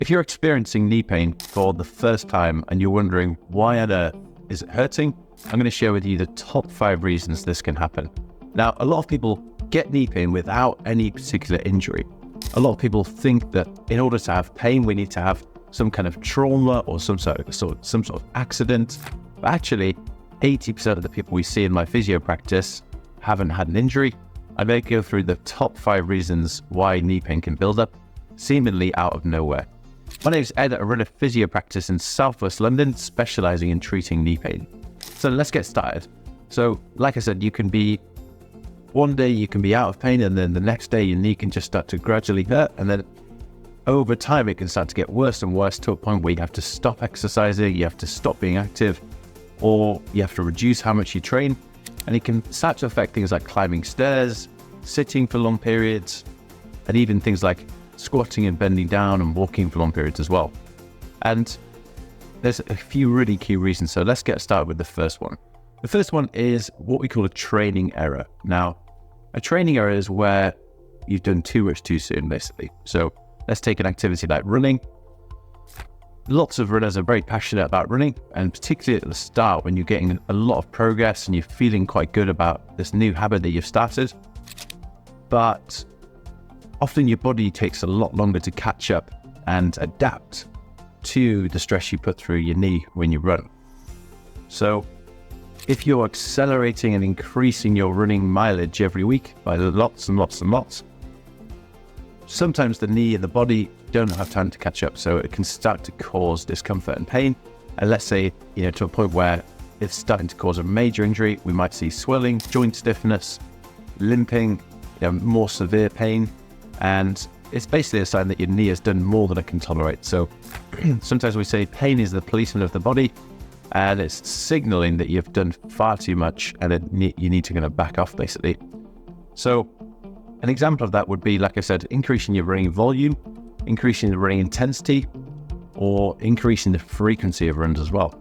If you're experiencing knee pain for the first time and you're wondering why on earth is it hurting, I'm going to share with you the top 5 reasons this can happen. Now, a lot of people get knee pain without any particular injury. A lot of people think that in order to have pain, we need to have some kind of trauma or some sort of accident. But actually, 80% of the people we see in my physio practice haven't had an injury. I may go through the top 5 reasons why knee pain can build up, seemingly out of nowhere. My name is Ed. I run a physio practice in Southwest London, specializing in treating knee pain. So let's get started. So like I said, one day you can be out of pain, and then the next day your knee can just start to gradually hurt. And then over time, it can start to get worse and worse to a point where you have to stop exercising, you have to stop being active, or you have to reduce how much you train. And it can start to affect things like climbing stairs, sitting for long periods, and even things like squatting and bending down and walking for long periods as well. And there's a few really key reasons. So let's get started with the first one. The first one is what we call a training error. Now, a training error is where you've done too much too soon, basically. So let's take an activity like running. Lots of runners are very passionate about running, and particularly at the start when you're getting a lot of progress and you're feeling quite good about this new habit that you've started. But often your body takes a lot longer to catch up and adapt to the stress you put through your knee when you run. So if you're accelerating and increasing your running mileage every week by lots and lots and lots, sometimes the knee and the body don't have time to catch up, so it can start to cause discomfort and pain. And let's say, to a point where it's starting to cause a major injury, we might see swelling, joint stiffness, limping, more severe pain. And it's basically a sign that your knee has done more than it can tolerate. So sometimes we say pain is the policeman of the body, and it's signaling that you've done far too much and you need to kind of back off, basically. So an example of that would be, like I said, increasing your running volume, increasing the running intensity, or increasing the frequency of runs as well.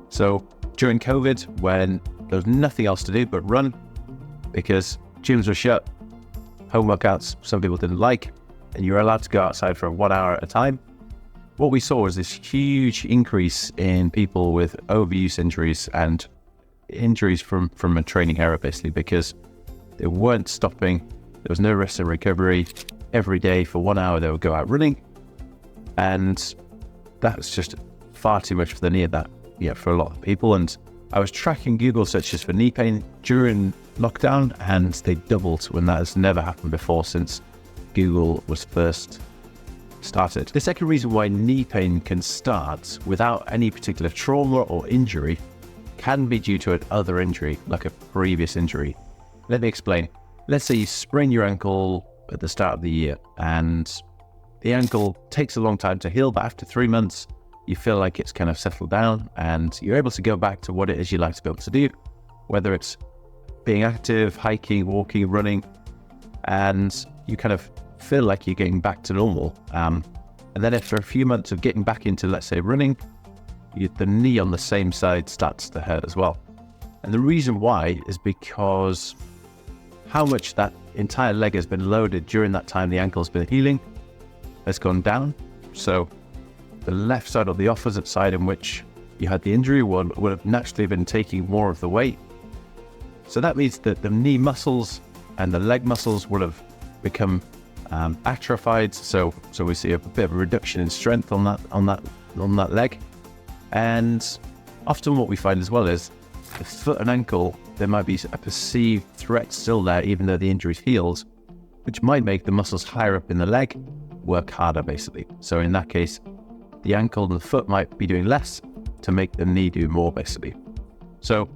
So during COVID, when there was nothing else to do but run, because gyms were shut, home workouts some people didn't like, and you're allowed to go outside for 1 hour at a time, what we saw was this huge increase in people with overuse injuries and injuries from a training error, basically, because they weren't stopping. There was no rest and recovery. Every day for 1 hour, they would go out running. And that's just far too much for the knee for a lot of people. And I was tracking Google searches for knee pain during lockdown, and they doubled when that has never happened before since Google was first started. The second reason why knee pain can start without any particular trauma or injury can be due to another injury, like a previous injury. Let me explain. Let's say you sprain your ankle at the start of the year, and the ankle takes a long time to heal, but after 3 months, you feel like it's kind of settled down and you're able to go back to what it is you like to be able to do, whether it's being active, hiking, walking, running, and you kind of feel like you're getting back to normal. And then after a few months of getting back into, let's say, running, the knee on the same side starts to hurt as well. And the reason why is because how much that entire leg has been loaded during that time the ankle's been healing has gone down. So the left side or the opposite side in which you had the injury would have naturally been taking more of the weight. So that means that the knee muscles and the leg muscles would have become atrophied. So we see a bit of a reduction in strength on that leg. And often what we find as well is the foot and ankle, there might be a perceived threat still there, even though the injury's healed, which might make the muscles higher up in the leg work harder, basically. So in that case, the ankle and the foot might be doing less to make the knee do more, basically. So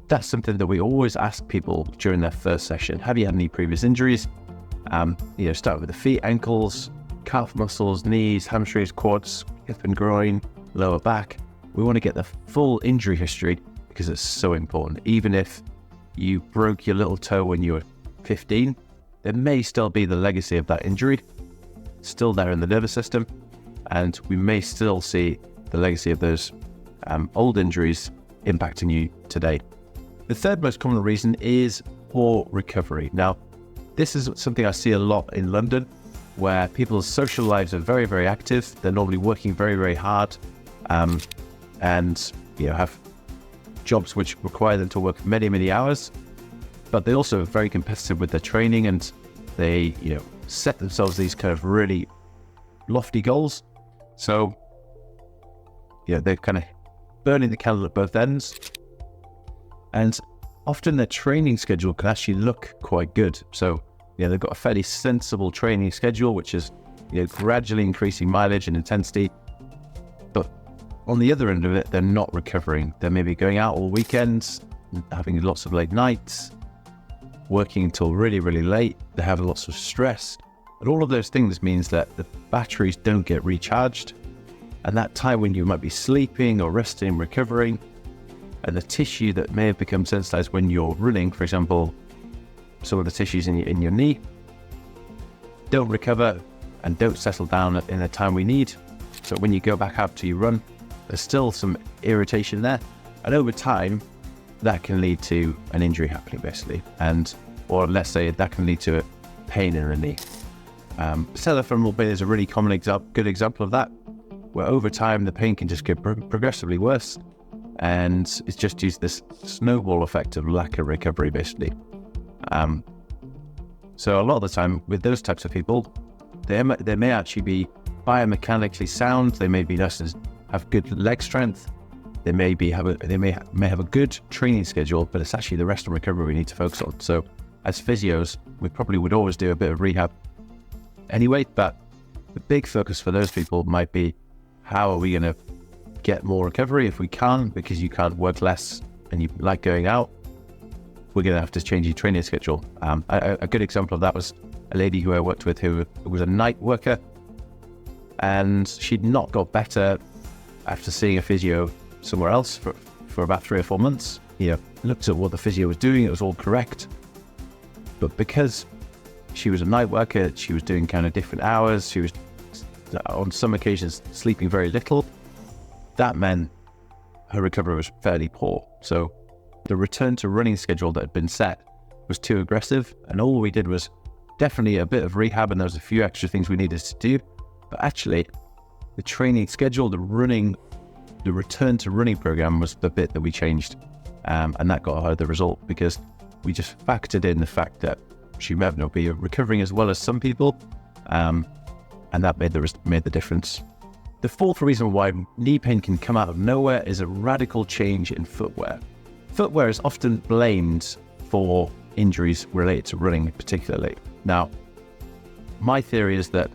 that's something that we always ask people during their first session. Have you had any previous injuries? Start with the feet, ankles, calf muscles, knees, hamstrings, quads, hip and groin, lower back. We want to get the full injury history because it's so important. Even if you broke your little toe when you were 15, there may still be the legacy of that injury still there in the nervous system, and we may still see the legacy of those old injuries impacting you today. The third most common reason is poor recovery. Now, this is something I see a lot in London. where people's social lives are very, very active. They're normally working very, very hard, and have jobs which require them to work many, many hours. But they also are very competitive with their training, and they, set themselves these kind of really lofty goals. So, they're kind of burning the candle at both ends. And often their training schedule can actually look quite good. So, they've got a fairly sensible training schedule, which is, gradually increasing mileage and intensity. But on the other end of it, they're not recovering. They're maybe going out all weekends, having lots of late nights, working until really, really late. They have lots of stress. And all of those things means that the batteries don't get recharged. And that time when you might be sleeping or resting, recovering, and the tissue that may have become sensitized when you're running, for example, some of the tissues in your knee, don't recover and don't settle down in the time we need. So when you go back after you run, there's still some irritation there. And over time, that can lead to an injury happening, basically. Or let's say that can lead to a pain in the knee. Patellofemoral pain is a really common good example of that, where over time the pain can just get progressively worse, and it's just due to this snowball effect of lack of recovery, basically. So a lot of the time with those types of people, they may actually be biomechanically sound. They may be nurses, have good leg strength. They may have a good training schedule, but it's actually the rest of recovery we need to focus on. So as physios, we probably would always do a bit of rehab anyway, but the big focus for those people might be, how are we going to get more recovery if we can, because you can't work less and you like going out? We're going to have to change your training schedule. A good example of that was a lady who I worked with who was a night worker, and she'd not got better after seeing a physio somewhere else for about 3 or 4 months. Looked at what the physio was doing, it was all correct. But because she was a night worker, she was doing kind of different hours, she was on some occasions sleeping very little, that meant her recovery was fairly poor. So the return to running schedule that had been set was too aggressive, and all we did was definitely a bit of rehab, and there was a few extra things we needed to do. But actually, the training schedule, the return to running program was the bit that we changed, and that got her the result, because we just factored in the fact that she may not be recovering as well as some people, and that made the difference. The fourth reason why knee pain can come out of nowhere is a radical change in footwear. Footwear is often blamed for injuries related to running particularly. Now, my theory is that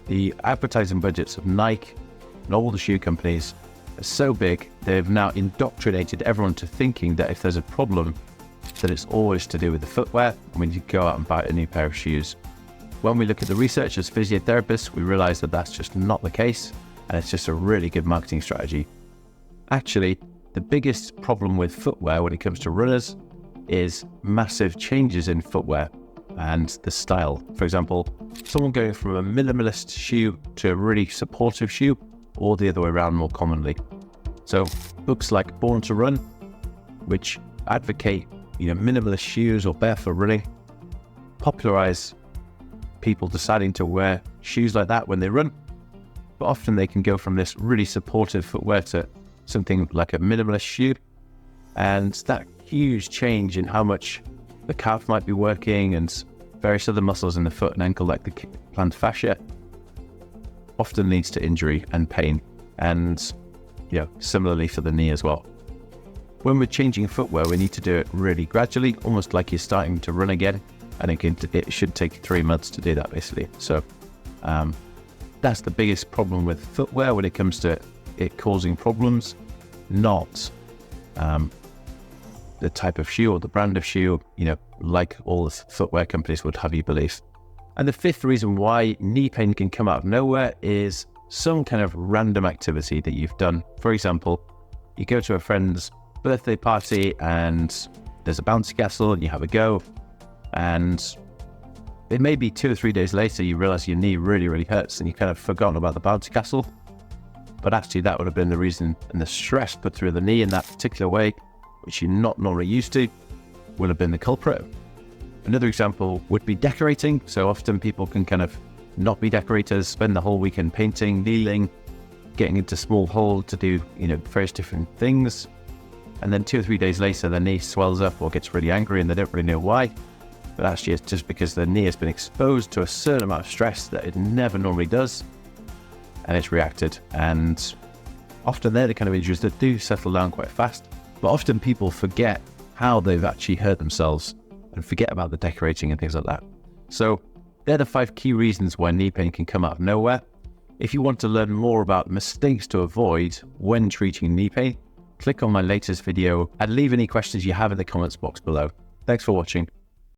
the advertising budgets of Nike and all the shoe companies are so big, they've now indoctrinated everyone to thinking that if there's a problem, that it's always to do with the footwear, and we need to go out and buy a new pair of shoes. When we look at the research as physiotherapists, we realize that that's just not the case, and it's just a really good marketing strategy. Actually, the biggest problem with footwear when it comes to runners is massive changes in footwear and the style. For example, someone going from a minimalist shoe to a really supportive shoe, or the other way around more commonly. So books like Born to Run, which advocate minimalist shoes or barefoot running, popularize people deciding to wear shoes like that when they run. But often they can go from this really supportive footwear to something like a minimalist shoe, and that huge change in how much the calf might be working and various other muscles in the foot and ankle, like the plantar fascia, often leads to injury and pain, and similarly for the knee as well. When we're changing footwear, we need to do it really gradually, almost like you're starting to run again, and it should take 3 months to do that, basically. So that's the biggest problem with footwear when it comes to it causing problems, not the type of shoe or the brand of shoe, like all the footwear companies would have you believe. And the fifth reason why knee pain can come out of nowhere is some kind of random activity that you've done. For example, you go to a friend's birthday party and there's a bouncy castle and you have a go, and it may be 2 or 3 days later you realize your knee really, really hurts and you kind of forgotten about the bouncy castle. But actually that would have been the reason, and the stress put through the knee in that particular way, which you're not normally used to, will have been the culprit. Another example would be decorating. So often people can kind of not be decorators, spend the whole weekend painting, kneeling, getting into small hole to do, various different things. And then 2 or 3 days later, their knee swells up or gets really angry and they don't really know why. But actually it's just because their knee has been exposed to a certain amount of stress that it never normally does. And it's reacted. And often they're the kind of injuries that do settle down quite fast. But often people forget how they've actually hurt themselves and forget about the decorating and things like that. So they're the 5 key reasons why knee pain can come out of nowhere. If you want to learn more about mistakes to avoid when treating knee pain, click on my latest video and leave any questions you have in the comments box below. Thanks for watching.